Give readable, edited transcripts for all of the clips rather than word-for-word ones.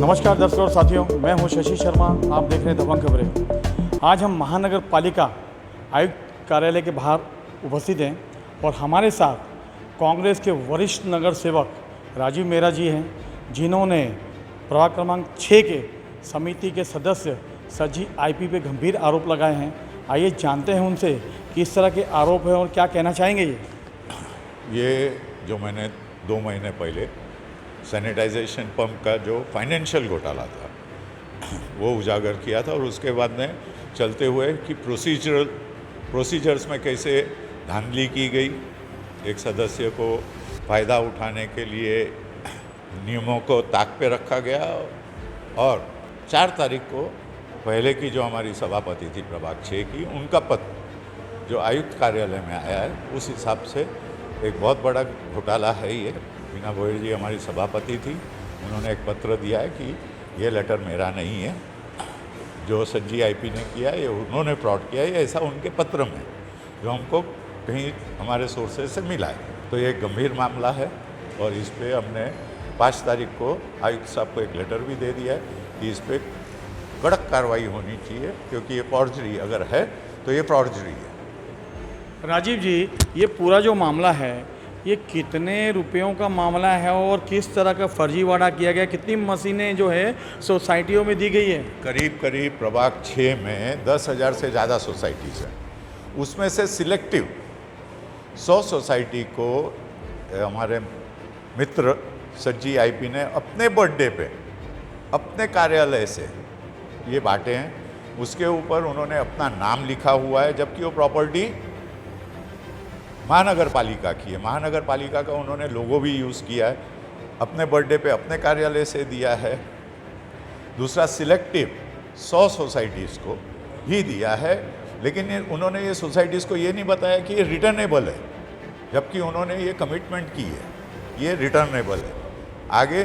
नमस्कार दर्शकों और साथियों, मैं हूं शशि शर्मा। आप देख रहे हैं दबंग खबरें। आज हम महानगर पालिका आयुक्त कार्यालय के बाहर उपस्थित हैं और हमारे साथ कांग्रेस के वरिष्ठ नगर सेवक राजीव मेहरा जी हैं, जिन्होंने प्रभाग क्रमांक 6 के समिति के सदस्य सज्जी आईपी पे गंभीर आरोप लगाए हैं। आइए जानते हैं उनसे किस तरह के आरोप हैं और क्या कहना चाहेंगे। ये जो मैंने 2 महीने पहले सैनिटाइजेशन पंप का जो फाइनेंशियल घोटाला था वो उजागर किया था, और उसके बाद में चलते हुए कि प्रोसीजर्स में कैसे धांधली की गई, एक सदस्य को फ़ायदा उठाने के लिए नियमों को ताक पे रखा गया। और 4 तारीख को पहले की जो हमारी सभापति थी प्रभाग 6 की, उनका पत्र जो आयुक्त कार्यालय में आया है, उस हिसाब से एक बहुत बड़ा घोटाला है ये। बीना भोयर जी हमारी सभापति थी, उन्होंने एक पत्र दिया है कि ये लेटर मेरा नहीं है, जो सज्जी आईपी ने किया है ये उन्होंने फ्रॉड किया है, ऐसा उनके पत्र में जो हमको कहीं हमारे सोर्सेज से मिला है। तो ये एक गंभीर मामला है और इस पर हमने 5 तारीख को आयुक्त साहब को एक लेटर भी दे दिया है कि इस पर कड़क कार्रवाई होनी चाहिए, क्योंकि ये फॉर्जरी अगर है तो ये फॉर्जरी है। राजीव जी, ये पूरा जो मामला है ये कितने रुपयों का मामला है और किस तरह का फर्जीवाड़ा किया गया? कितनी मशीनें जो है सोसाइटियों में दी गई है? करीब प्रभाग 6 में 10,000 से ज़्यादा सोसाइटीज़ हैं। उसमें से सिलेक्टिव 100 सोसाइटी को हमारे मित्र सज्जी आईपी ने अपने बर्थडे पे अपने कार्यालय से ये बांटे हैं। उसके ऊपर उन्होंने अपना नाम लिखा हुआ है, जबकि वो प्रॉपर्टी महानगर पालिका की है। महानगर पालिका का उन्होंने लोगो भी यूज़ किया है, अपने बर्थडे पे अपने कार्यालय से दिया है। दूसरा, सिलेक्टिव 100 सोसाइटीज़ को ही दिया है, लेकिन उन्होंने ये सोसाइटीज़ को ये नहीं बताया कि ये रिटर्नेबल है, जबकि उन्होंने ये कमिटमेंट की है, ये रिटर्नेबल है। आगे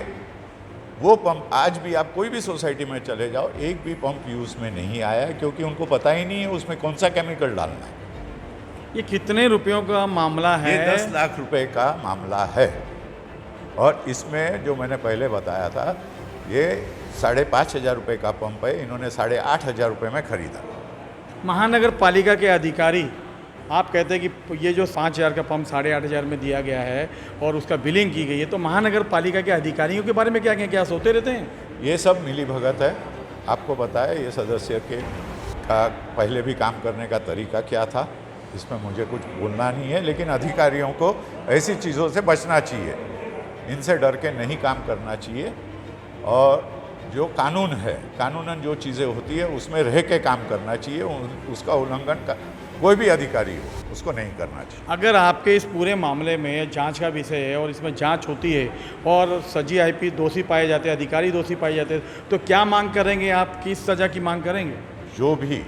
वो पंप, आज भी आप कोई भी सोसाइटी में चले जाओ, एक भी पंप यूज़ में नहीं आया है, क्योंकि उनको पता ही नहीं है उसमें कौन सा केमिकल डालना है। ये कितने रुपयों का मामला है? ये 10 लाख रुपए का मामला है, और इसमें जो मैंने पहले बताया था, ये 5,500 रुपये का पंप है, इन्होंने 8,500 रुपये में खरीदा। महानगर पालिका के अधिकारी, आप कहते हैं कि ये जो 5,000 का पंप 8,500 में दिया गया है और उसका बिलिंग की गई है, तो महानगर पालिका के अधिकारियों के बारे में क्या क्या सोते रहते हैं? ये सब मिली भगत है। आपको पता है ये सदस्य का पहले भी काम करने का तरीका क्या था, इसमें मुझे कुछ बोलना नहीं है, लेकिन अधिकारियों को ऐसी चीज़ों से बचना चाहिए, इनसे डर के नहीं काम करना चाहिए, और जो कानून है, कानूनन जो चीज़ें होती है उसमें रह के काम करना चाहिए। उसका उल्लंघन का कोई भी अधिकारी हो उसको नहीं करना चाहिए। अगर आपके इस पूरे मामले में जांच का विषय है और इसमें जांच होती है और सज्जी आईपी दोषी पाए जाते हैं, अधिकारी दोषी पाए जाते हैं, तो क्या मांग करेंगे आप? किस सज़ा की मांग करेंगे? जो भी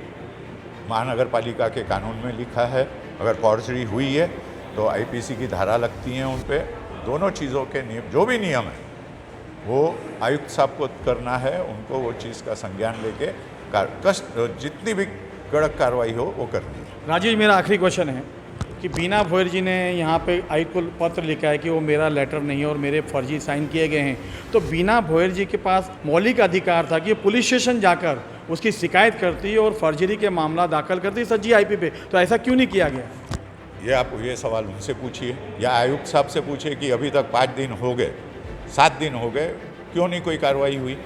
महानगर पालिका के कानून में लिखा है, अगर फॉर्जरी हुई है तो आईपीसी की धारा लगती हैं उन पे। दोनों चीज़ों के नियम, जो भी नियम है वो आयुक्त साहब को करना है, उनको वो चीज़ का संज्ञान लेके जितनी भी कड़क कार्रवाई हो वो करनी है। राजेश, मेरा आखिरी क्वेश्चन है कि बीना भोयर जी ने यहाँ पे आयुक्त को पत्र लिखा है कि वो मेरा लेटर नहीं है और मेरे फर्जी साइन किए गए हैं, तो बीना भोयर जी के पास मौलिक अधिकार था कि पुलिस स्टेशन जाकर उसकी शिकायत करती और फर्जरी के मामला दाखिल करती सज्जी आईपी पे, तो ऐसा क्यों नहीं किया गया? ये आप ये सवाल उनसे पूछिए या आयुक्त साहब से पूछिए कि अभी तक 5 दिन हो गए, 7 दिन हो गए, क्यों नहीं कोई कार्रवाई हुई?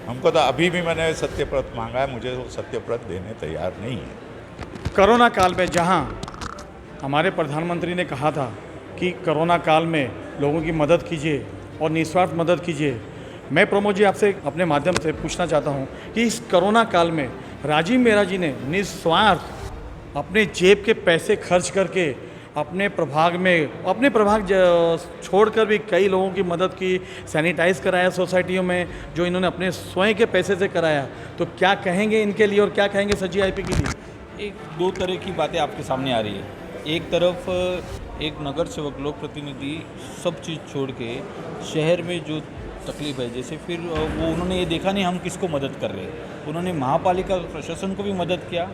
हमको तो अभी भी मैंने सत्यप्रत मांगा है, मुझे वो सत्यप्रत देने तैयार नहीं है। कोरोना काल में जहाँ हमारे प्रधानमंत्री ने कहा था कि कोरोना काल में लोगों की मदद कीजिए और निस्वार्थ मदद कीजिए, मैं प्रमोद जी आपसे अपने माध्यम से पूछना चाहता हूं कि इस कोरोना काल में राजीव मेहरा जी ने निस्वार्थ अपने जेब के पैसे खर्च करके अपने प्रभाग छोड़कर भी कई लोगों की मदद की, सैनिटाइज़ कराया सोसाइटियों में, जो इन्होंने अपने स्वयं के पैसे से कराया, तो क्या कहेंगे इनके लिए और क्या कहेंगे सज्जी आईपी के लिए? एक 2 तरह की बातें आपके सामने आ रही है। एक तरफ एक नगर सेवक, लोक प्रतिनिधि सब चीज़ छोड़ के शहर में जो तकलीफ है, जैसे फिर वो उन्होंने ये देखा नहीं हम किसको मदद कर रहे हैं, उन्होंने महापालिका प्रशासन को भी मदद किया,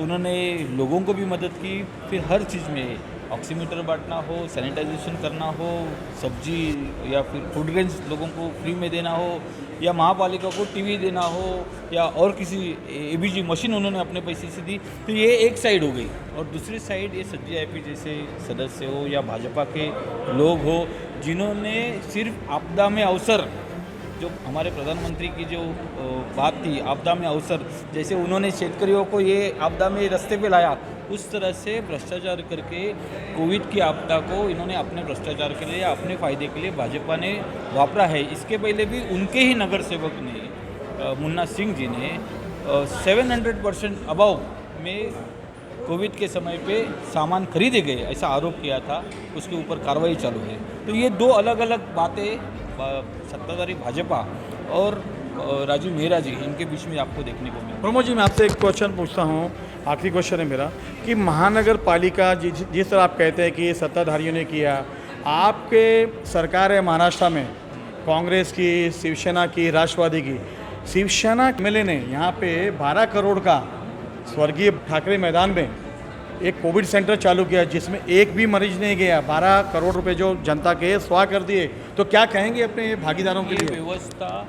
उन्होंने लोगों को भी मदद की, फिर हर चीज़ में ऑक्सीमीटर बांटना हो, सैनिटाइजेशन करना हो, सब्जी या फिर फूड ग्रेन्स लोगों को फ्री में देना हो, या महापालिका को टीवी देना हो, या और किसी एबीजी मशीन उन्होंने अपने पैसे से दी, तो ये एक साइड हो गई। और दूसरी साइड ये सज्जी आईपी जैसे सदस्य हो या भाजपा के लोग हो, जिन्होंने सिर्फ आपदा में अवसर, जो हमारे प्रधानमंत्री की जो बात थी आपदा में अवसर, जैसे उन्होंने शेतकरियों को ये आपदा में रास्ते पे लाया, उस तरह से भ्रष्टाचार करके कोविड की आपदा को इन्होंने अपने भ्रष्टाचार के लिए या अपने फ़ायदे के लिए भाजपा ने वापरा है। इसके पहले भी उनके ही नगर सेवक ने, मुन्ना सिंह जी ने 700% अबाव में कोविड के समय पे सामान खरीदे गए ऐसा आरोप किया था, उसके ऊपर कार्रवाई चालू है। तो ये दो अलग अलग बातें सत्ताधारी भाजपा और राजीव मेहरा जी, इनके बीच में आपको देखने को मिला। प्रमोद जी, मैं आपसे एक क्वेश्चन पूछता हूँ, आखिरी क्वेश्चन है मेरा, कि महानगर पालिका जिस तरह आप कहते हैं कि ये सत्ताधारियों ने किया, आपके सरकार है महाराष्ट्र में, कांग्रेस की, शिवसेना की, राष्ट्रवादी की, शिवसेना एमएलए ने यहाँ पे 12 करोड़ का स्वर्गीय ठाकरे मैदान में एक कोविड सेंटर चालू किया, जिसमें एक भी मरीज नहीं गया। 12 करोड़ रुपए जो जनता के स्वाह कर दिए, तो क्या कहेंगे अपने भागीदारों के ये लिए? व्यवस्था,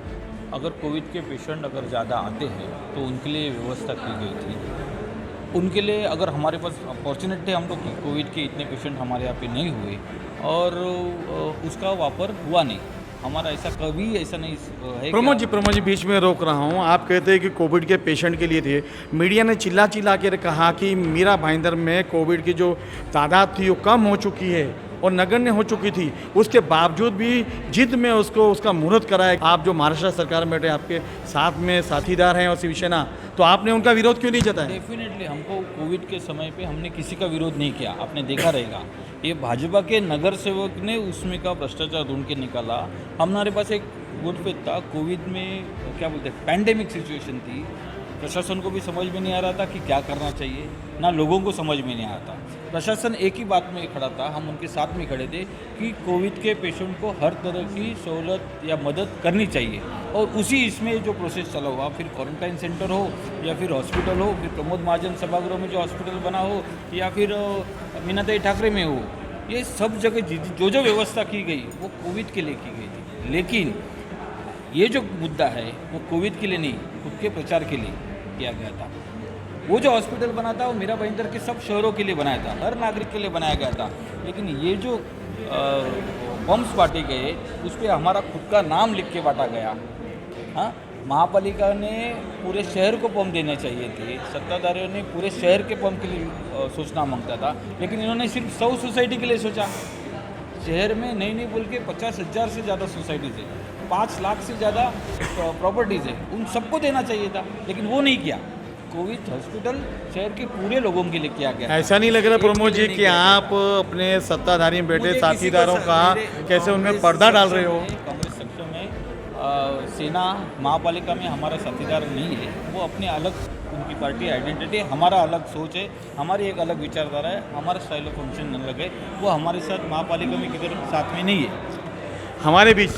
अगर कोविड के पेशेंट अगर ज़्यादा आते हैं तो उनके लिए व्यवस्था की गई थी। उनके लिए अगर हमारे पास अपॉर्चुनिटी हम लोग की कोविड के इतने पेशेंट हमारे यहाँ पे नहीं हुए और उसका वापर हुआ नहीं, हमारा ऐसा कभी ऐसा नहीं है। प्रमोद जी बीच में रोक रहा हूँ, आप कहते हैं कि कोविड के पेशेंट के लिए थे, मीडिया ने चिल्ला चिल्ला के कहा कि मीरा भाईंदर में कोविड की जो तादाद थी वो कम हो चुकी है और नगण्य हो चुकी थी, उसके बावजूद भी जिद में उसका मुहूर्त कराया। आप जो महाराष्ट्र सरकार में बैठे, आपके साथ में साथीदार हैं और शिवसेना, तो आपने उनका विरोध क्यों नहीं जताया? डेफिनेटली हमको कोविड के समय पे हमने किसी का विरोध नहीं किया, आपने देखा रहेगा। ये भाजपा के नगर सेवक ने उसमें का भ्रष्टाचार ढूंढ के निकाला। हमारे पास एक गुटपेट था, कोविड में क्या बोलते हैं, पैंडेमिक सिचुएशन थी, प्रशासन को भी समझ में नहीं आ रहा था कि क्या करना चाहिए, ना लोगों को समझ में नहीं आता। प्रशासन एक ही बात में खड़ा था, हम उनके साथ में खड़े थे कि कोविड के पेशेंट को हर तरह की सहूलत या मदद करनी चाहिए, और उसी इसमें जो प्रोसेस चला हुआ, फिर क्वारंटाइन सेंटर हो या फिर हॉस्पिटल हो, फिर प्रमोद महाजन सभागृह में जो हॉस्पिटल बना हो या फिर मीनाताई ठाकरे में हो, ये सब जगह जो जो व्यवस्था की गई वो कोविड के लिए की गई थी। लेकिन ये जो मुद्दा है वो कोविड के लिए नहीं, खुद के प्रचार के लिए किया गया था। वो जो हॉस्पिटल बना था वो मीरा भाईंदर के सब शहरों के लिए बनाया था, हर नागरिक के लिए बनाया गया था। लेकिन ये जो पम्प्स बांटे गए उस पर हमारा खुद का नाम लिख के बांटा गया। हाँ, महापालिका ने पूरे शहर को पंप देने चाहिए थे, सत्ताधारियों ने पूरे शहर के पंप के लिए सोचना मांगता था, लेकिन इन्होंने सिर्फ 100 सोसाइटी के लिए सोचा। शहर में नहीं बोल के 50,000 से ज़्यादा सोसाइटीज़ है, 5 लाख से ज़्यादा प्रॉपर्टीज़ है, उन सबको देना चाहिए था, लेकिन वो नहीं किया। कोविड हॉस्पिटल शहर के पूरे लोगों के लिए किया गया। ऐसा नहीं लग रहा प्रमोद जी कि आप अपने सत्ताधारी में बैठे साथीदारों का कैसे उनमें पर्दा डाल रहे हो? कांग्रेस पक्ष में सेना महापालिका में हमारा साथीदार नहीं है, वो अपने अलग उनकी पार्टी आइडेंटिटी, हमारा अलग सोच है, हमारी एक अलग विचारधारा है, हमारा स्टाइल ऑफ फंक्शन अलग है, वो हमारे साथ महापालिका में किधर साथ में नहीं है। हमारे बीच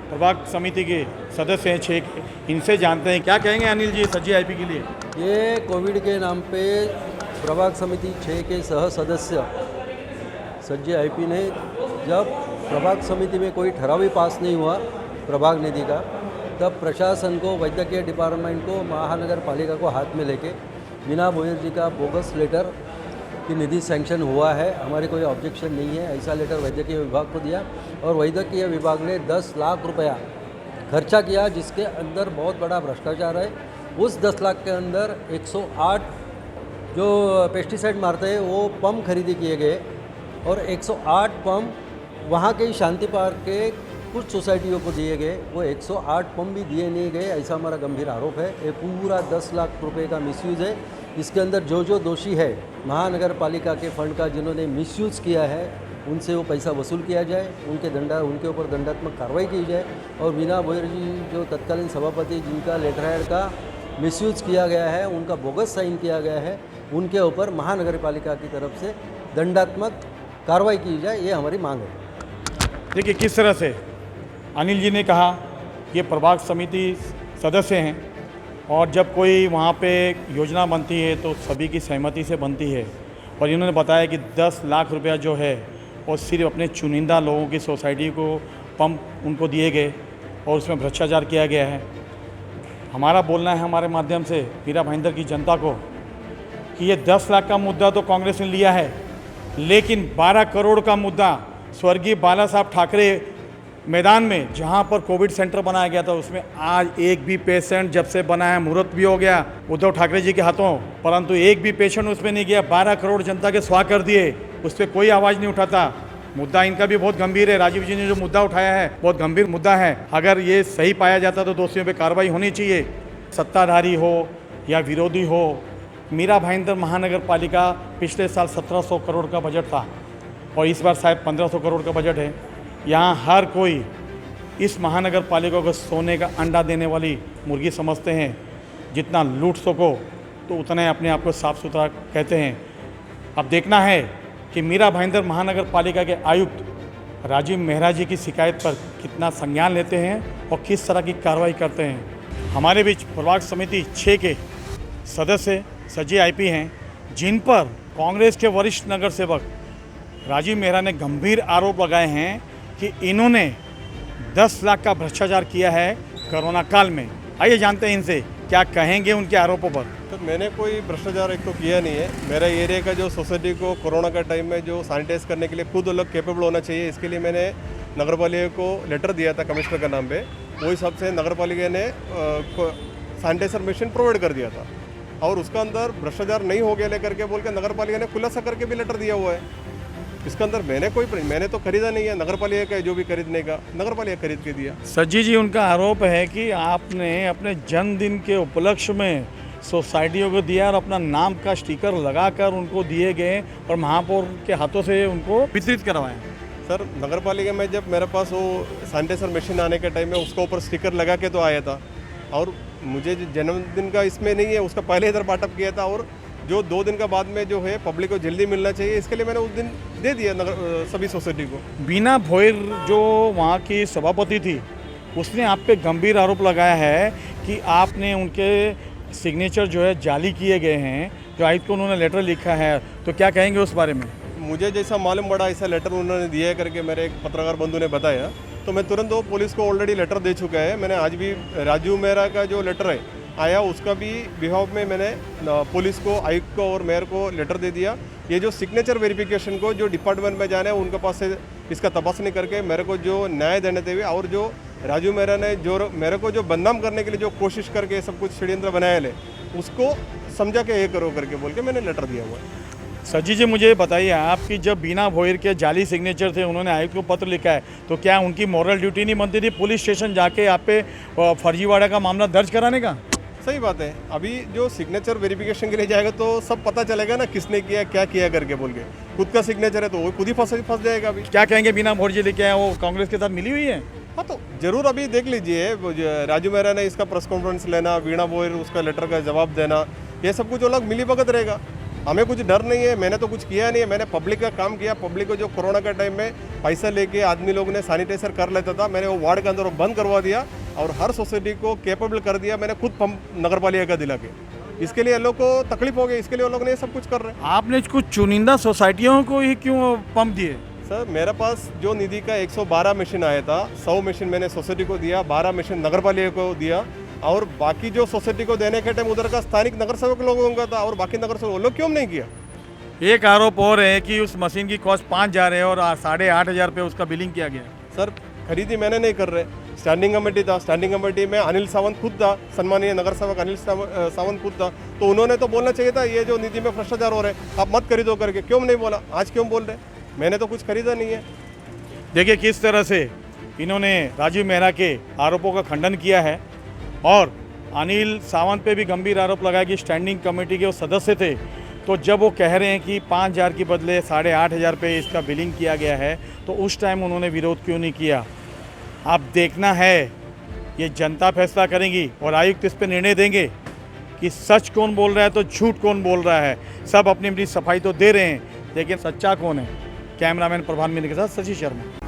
प्रभाग समिति के सदस्य हैं 6, इनसे जानते हैं क्या कहेंगे अनिल जी सज्जी आईपी के लिए। ये कोविड के नाम पे प्रभाग समिति 6 के सह सदस्य सज्जी आईपी ने, जब प्रभाग समिति में कोई ठराव ही पास नहीं हुआ प्रभाग निधि का, तब प्रशासन को, वैद्यकीय डिपार्टमेंट को, महानगर पालिका को हाथ में लेके मीना भोयर जी का बोगस लेटर कि निधि सैंक्शन हुआ है, हमारे कोई ऑब्जेक्शन नहीं है, ऐसा लेटर वैद्यकीय विभाग को दिया और वैद्यकीय विभाग ने 10 लाख रुपया खर्चा किया, जिसके अंदर बहुत बड़ा भ्रष्टाचार है। उस 10 लाख के अंदर 108 जो पेस्टिसाइड मारते हैं वो पंप खरीदी किए गए और 108 पंप वहाँ के शांति पार्क के कुछ सोसाइटियों को दिए गए, वो 108 पंप भी दिए नहीं गए, ऐसा हमारा गंभीर आरोप है। ये पूरा 10 लाख रुपए का मिसयूज़ है। इसके अंदर जो दोषी है महानगर पालिका के फंड का, जिन्होंने मिसयूज़ किया है, उनसे वो पैसा वसूल किया जाए, उनके ऊपर दंडात्मक कार्रवाई की जाए। और मीना भोयर जी जो तत्कालीन सभापति, जिनका लेटर हेड का मिसयूज़ किया गया है, उनका बोगस साइन किया गया है, उनके ऊपर महानगर पालिका की तरफ से दंडात्मक कार्रवाई की जाए, ये हमारी मांग है। देखिए किस तरह से अनिल जी ने कहा ये प्रभाग समिति सदस्य हैं और जब कोई वहाँ पे योजना बनती है तो सभी की सहमति से बनती है और इन्होंने बताया कि 10 लाख रुपया जो है वो सिर्फ अपने चुनिंदा लोगों की सोसाइटी को पंप उनको दिए गए और उसमें भ्रष्टाचार किया गया है। हमारा बोलना है हमारे माध्यम से मीरा भाईंदर की जनता को कि ये 10 लाख का मुद्दा तो कांग्रेस ने लिया है, लेकिन 12 करोड़ का मुद्दा स्वर्गीय बाला साहब ठाकरे मैदान में जहां पर कोविड सेंटर बनाया गया था, उसमें आज एक भी पेशेंट जब से बना है, मुहूर्त भी हो गया उद्धव ठाकरे जी के हाथों, परंतु एक भी पेशेंट उसमें नहीं गया। 12 करोड़ जनता के स्वाह कर दिए, उस पर कोई आवाज़ नहीं उठाता। मुद्दा इनका भी बहुत गंभीर है। राजीव जी ने जो मुद्दा उठाया है बहुत गंभीर मुद्दा है। अगर ये सही पाया जाता तो दोषियों पे कार्रवाई होनी चाहिए। सत्ताधारी हो या विरोधी हो, मीरा भाईंदर महानगर पालिका पिछले साल 1700 करोड़ का बजट था और इस बार शायद 1500 करोड़ का बजट है। यहाँ हर कोई इस महानगर पालिका को सोने का अंडा देने वाली मुर्गी समझते हैं। जितना लूट सको तो उतना ही अपने आप को साफ सुथरा कहते हैं। अब देखना है कि मीरा भाईंदर महानगर पालिका के आयुक्त राजीव मेहरा जी की शिकायत पर कितना संज्ञान लेते हैं और किस तरह की कार्रवाई करते हैं। हमारे बीच प्रभाग समिति 6 के सदस्य सजी आईपी हैं, जिन पर कांग्रेस के वरिष्ठ नगर सेवक राजीव मेहरा ने गंभीर आरोप लगाए हैं कि इन्होंने 10 लाख का भ्रष्टाचार किया है कोरोना काल में। आइए जानते हैं इनसे क्या कहेंगे उनके आरोपों पर। तो मैंने कोई भ्रष्टाचार एक तो किया नहीं है। मेरा एरिया का जो सोसाइटी को कोरोना का टाइम में जो सैनिटाइज करने के लिए खुद लोग कैपेबल होना चाहिए, इसके लिए मैंने नगर पालिका को लेटर दिया था कमिश्नर का नाम पे। वो हिसाब से नगर पालिका ने सैनिटाइजर मशीन प्रोवाइड कर दिया था और उसका अंदर भ्रष्टाचार नहीं हो गया लेकर के बोल के नगर पालिका ने खुलासा करके भी लेटर दिया हुआ है। इसके अंदर मैंने तो खरीदा नहीं है। नगर पालिका का जो भी खरीदने का नगर पालिका खरीद के दिया। सज्जी जी, उनका आरोप है कि आपने अपने जन्मदिन के उपलक्ष्य में सोसाइटियों को दिया और अपना नाम का स्टिकर लगाकर उनको दिए गए और महापौर के हाथों से उनको वितरित करवाएं। सर, नगर पालिका में जब मेरे पास वो सैनिटाइजर मशीन आने के टाइम में उसके ऊपर स्टिकर लगा के तो आया था और मुझे जो जन्मदिन का इसमें नहीं है उसका पहले इधर बाटअप किया था और जो 2 दिन का बाद में जो है पब्लिक को जल्दी मिलना चाहिए, इसके लिए मैंने उस दिन दे दिया नगर सभी सोसाइटी को। बीना भोयर जो वहाँ की सभापति थी, उसने आप पे गंभीर आरोप लगाया है कि आपने उनके सिग्नेचर जो है जाली किए गए हैं, जो आयुक्त को उन्होंने लेटर लिखा है। तो क्या कहेंगे उस बारे में? मुझे जैसा मालूम पड़ा ऐसा लेटर उन्होंने दिया करके मेरे एक पत्रकार बंधु ने बताया, तो मैं तुरंत वो पुलिस को ऑलरेडी लेटर दे चुका है। मैंने आज भी राजीव मेहरा का जो लेटर है आया उसका भी बिहाव में मैंने पुलिस को, आयुक्त को और मेयर को लेटर दे दिया। ये जो सिग्नेचर वेरिफिकेशन को जो डिपार्टमेंट में जाना है उनके पास से इसका तपासनी करके मेरे को जो न्याय देने देवे और जो राजू मेहरा ने जो मेरे को जो बदनाम करने के लिए जो कोशिश करके सब कुछ षड्यंत्र बनाया ले, उसको समझा के ये करो करके बोल के मैंने लेटर दिया हुआ है। सज्जी जी, मुझे बताइए, आपकी जब बीना भोयर के जाली सिग्नेचर थे, उन्होंने आयुक्त को पत्र लिखा है, तो क्या उनकी मॉरल ड्यूटी नहीं बनती थी पुलिस स्टेशन जाके आप पे फर्जीवाड़ा का मामला दर्ज कराने का? सही बात है। अभी जो सिग्नेचर वेरिफिकेशन के लिए जाएगा तो सब पता चलेगा ना किसने किया क्या किया करके बोल के। खुद का सिग्नेचर है तो वो खुद ही फंस जाएगा। अभी क्या कहेंगे, बीना भोयर जी लेके आए, वो कांग्रेस के साथ मिली हुई है? हाँ, तो जरूर अभी देख लीजिए, राजू मेहरा ने इसका प्रेस कॉन्फ्रेंस लेना, वीणा भोयर उसका लेटर का जवाब देना, ये सब कुछ अलग मिली भगत रहेगा। हमें कुछ डर नहीं है। मैंने तो कुछ किया नहीं है। मैंने पब्लिक का काम किया। पब्लिक को जो कोरोना का टाइम में पैसा लेके आदमी लोग ने सैनिटाइजर कर लेता था, मैंने वो वार्ड के अंदर वो बंद करवा दिया और हर सोसाइटी को कैपेबल कर दिया। मैंने खुद पंप नगर पालिका का दिला के। इसके लिए लोग को तकलीफ हो गई, इसके लिए वो लोग ने सब कुछ कर रहे हैं। आपने कुछ चुनिंदा सोसाइटियों को ही क्यों पंप दिए? सर, मेरे पास जो निधि का 112 मशीन आया था, 100 मशीन मैंने सोसाइटी को दिया, 12 मशीन नगर पालिका को दिया और बाकी जो सोसाइटी को देने के टाइम उधर का स्थानिक नगर सेवक लोगों का था और बाकी नगर सेवक लोग क्यों नहीं किया। एक आरोप और है कि उस मशीन की कॉस्ट 5,000 है और 8,500 रुपये उसका बिलिंग किया गया। सर, खरीदी मैंने नहीं कर रहे। स्टैंडिंग कमेटी था, स्टैंडिंग कमेटी में अनिल सावंत खुद था, सम्मानीय नगर सेवक अनिल सावंत खुद था, तो उन्होंने तो बोलना चाहिए था ये जो निधि में भ्रष्टाचार हो रहे हैं आप मत खरीदो करके। क्यों नहीं बोला? आज क्यों बोल रहे? मैंने तो कुछ खरीदा नहीं है। देखिए किस तरह से इन्होंने राजीव मेहरा के आरोपों का खंडन किया है और अनिल सावंत पे भी गंभीर आरोप लगाया कि स्टैंडिंग कमेटी के वो सदस्य थे, तो जब वो कह रहे हैं कि 5,000 के बदले 8,500 रुपये इसका बिलिंग किया गया है, तो उस टाइम उन्होंने विरोध क्यों नहीं किया? अब देखना है, ये जनता फैसला करेंगी और आयुक्त इस पर निर्णय देंगे कि सच कौन बोल रहा है तो झूठ कौन बोल रहा है। सब अपनी अपनी सफाई तो दे रहे हैं, लेकिन सच्चा कौन है? कैमरामैन प्रभान मिनी के साथ शशि शर्मा।